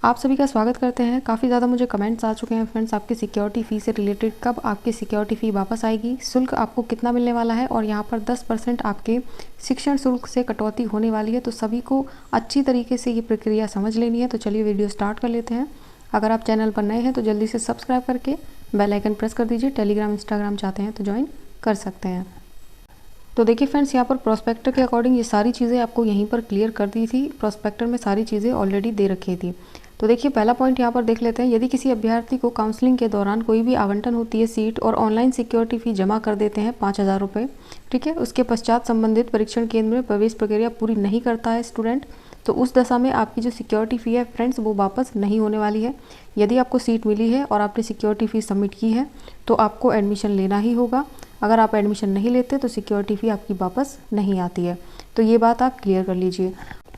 आप सभी का स्वागत करते हैं। काफ़ी ज़्यादा मुझे कमेंट्स आ चुके हैं फ्रेंड्स, आपकी सिक्योरिटी फ़ी से रिलेटेड कब आपकी सिक्योरिटी फ़ी वापस आएगी, शुल्क आपको कितना मिलने वाला है और यहाँ पर 10% आपके शिक्षण शुल्क से कटौती होने वाली है। तो सभी को अच्छी तरीके से ये प्रक्रिया समझ लेनी है। तो चलिए वीडियो स्टार्ट कर लेते हैं। अगर आप चैनल पर नए हैं तो जल्दी से सब्सक्राइब करके बेल आइकन प्रेस कर दीजिए। टेलीग्राम इंस्टाग्राम चाहते हैं तो ज्वाइन कर सकते हैं। तो देखिए फ्रेंड्स, यहाँ पर प्रोस्पेक्टर के अकॉर्डिंग ये सारी चीज़ें आपको यहीं पर क्लियर कर दी थी। प्रोस्पेक्टर में सारी चीज़ें ऑलरेडी दे रखी थी। तो देखिए पहला पॉइंट यहाँ पर देख लेते हैं। यदि किसी अभ्यर्थी को काउंसलिंग के दौरान कोई भी आवंटन होती है सीट और ऑनलाइन सिक्योरिटी फ़ी जमा कर देते हैं 5,000 रुपये, ठीक है, उसके पश्चात संबंधित परीक्षण केंद्र में प्रवेश प्रक्रिया पूरी नहीं करता है स्टूडेंट, तो उस दशा में आपकी जो सिक्योरिटी फ़ी है फ्रेंड्स वो वापस नहीं होने वाली है। यदि आपको सीट मिली है और आपने सिक्योरिटी फ़ी सबमिट की है तो आपको एडमिशन लेना ही होगा। अगर आप एडमिशन नहीं लेते तो सिक्योरिटी फ़ी आपकी वापस नहीं आती है। तो ये बात आप क्लियर कर लीजिए।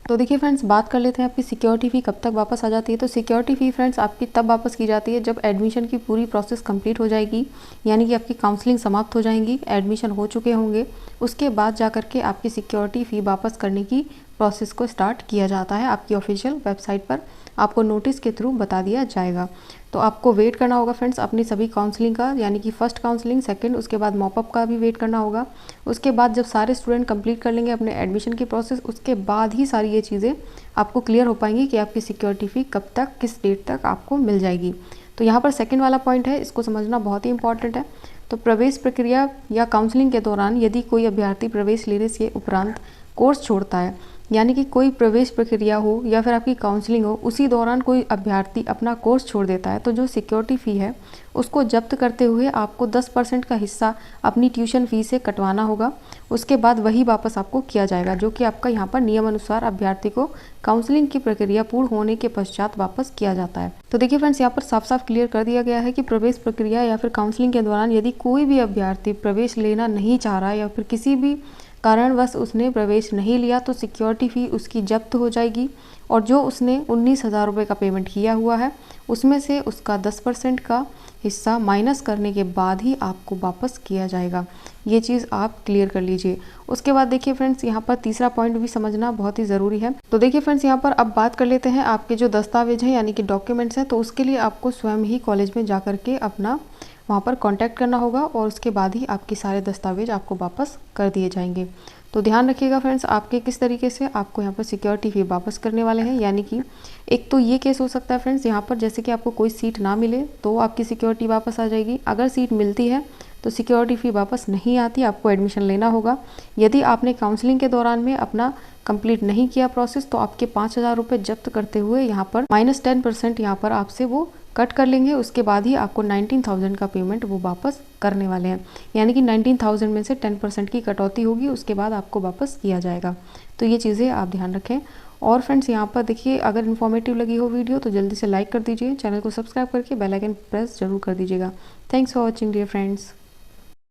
तो देखिए फ्रेंड्स, बात कर लेते हैं आपकी सिक्योरिटी फ़ी कब तक वापस आ जाती है। तो सिक्योरिटी फ़ी फ्रेंड्स आपकी तब वापस की जाती है जब एडमिशन की पूरी प्रोसेस कंप्लीट हो जाएगी, यानी कि आपकी काउंसलिंग समाप्त हो जाएंगी, एडमिशन हो चुके होंगे, उसके बाद जा कर के आपकी सिक्योरिटी फ़ी वापस करने की प्रोसेस को स्टार्ट किया जाता है। आपकी ऑफिशियल वेबसाइट पर आपको नोटिस के थ्रू बता दिया जाएगा। तो आपको वेट करना होगा फ्रेंड्स अपनी सभी काउंसलिंग का, यानी कि फर्स्ट काउंसलिंग, सेकंड, उसके बाद मॉपअप का भी वेट करना होगा। उसके बाद जब सारे स्टूडेंट कंप्लीट कर लेंगे अपने एडमिशन की प्रोसेस, उसके बाद ही सारी ये चीज़ें आपको क्लियर हो पाएंगी कि आपकी सिक्योरिटी फ़ी कब तक, किस डेट तक आपको मिल जाएगी। तो यहाँ पर सेकेंड वाला पॉइंट है, इसको समझना बहुत ही इंपॉर्टेंट है। तो प्रवेश प्रक्रिया या काउंसलिंग के दौरान यदि कोई अभ्यर्थी प्रवेश लेने से उपरांत कोर्स छोड़ता है, यानी कि कोई प्रवेश प्रक्रिया हो या फिर आपकी काउंसलिंग हो, उसी दौरान कोई अभ्यर्थी अपना कोर्स छोड़ देता है, तो जो सिक्योरिटी फ़ी है उसको जब्त करते हुए आपको 10% का हिस्सा अपनी ट्यूशन फ़ी से कटवाना होगा। उसके बाद वही वापस आपको किया जाएगा, जो कि आपका यहाँ पर नियम अनुसार अभ्यर्थी को काउंसलिंग की प्रक्रिया पूर्ण होने के पश्चात वापस किया जाता है। तो देखिए फ्रेंड्स, यहाँ पर साफ साफ क्लियर कर दिया गया है कि प्रवेश प्रक्रिया या फिर काउंसलिंग के दौरान यदि कोई भी अभ्यर्थी प्रवेश लेना नहीं चाह रहा है या फिर किसी भी कारणवश उसने प्रवेश नहीं लिया तो सिक्योरिटी फ़ी उसकी जब्त हो जाएगी और जो उसने 19,000 रुपये का पेमेंट किया हुआ है उसमें से उसका 10% का हिस्सा माइनस करने के बाद ही आपको वापस किया जाएगा। ये चीज़ आप क्लियर कर लीजिए। उसके बाद देखिए फ्रेंड्स, यहाँ पर तीसरा पॉइंट भी समझना बहुत ही ज़रूरी है। तो देखिए फ्रेंड्स, यहाँ पर अब बात कर लेते हैं आपके जो दस्तावेज हैं, यानी कि डॉक्यूमेंट्स हैं। तो उसके लिए आपको स्वयं ही कॉलेज में जा कर के अपना वहाँ पर कांटेक्ट करना होगा और उसके बाद ही आपके सारे दस्तावेज आपको वापस कर दिए जाएंगे। तो ध्यान रखिएगा फ्रेंड्स, आपके किस तरीके से आपको यहाँ पर सिक्योरिटी फ़ी वापस करने वाले हैं। यानी कि एक तो ये केस हो सकता है फ्रेंड्स, यहाँ पर जैसे कि आपको कोई सीट ना मिले तो आपकी सिक्योरिटी वापस आ जाएगी। अगर सीट मिलती है तो सिक्योरिटी फ़ी वापस नहीं आती, आपको एडमिशन लेना होगा। यदि आपने काउंसलिंग के दौरान में अपना कंप्लीट नहीं किया प्रोसेस तो आपके 5,000 रुपये जब्त करते हुए यहाँ पर -10% यहाँ पर आपसे वो कट कर लेंगे। उसके बाद ही आपको 19,000 का पेमेंट वो वापस करने वाले हैं, यानी कि 19,000 में से 10% की कटौती होगी, उसके बाद आपको वापस किया जाएगा। तो ये चीज़ें आप ध्यान रखें। और फ्रेंड्स, यहाँ पर देखिए, अगर इन्फॉर्मेटिव लगी हो वीडियो तो जल्दी से लाइक कर दीजिए, चैनल को सब्सक्राइब करके बेल आइकन प्रेस जरूर कर दीजिएगा। Thanks for watching dear friends.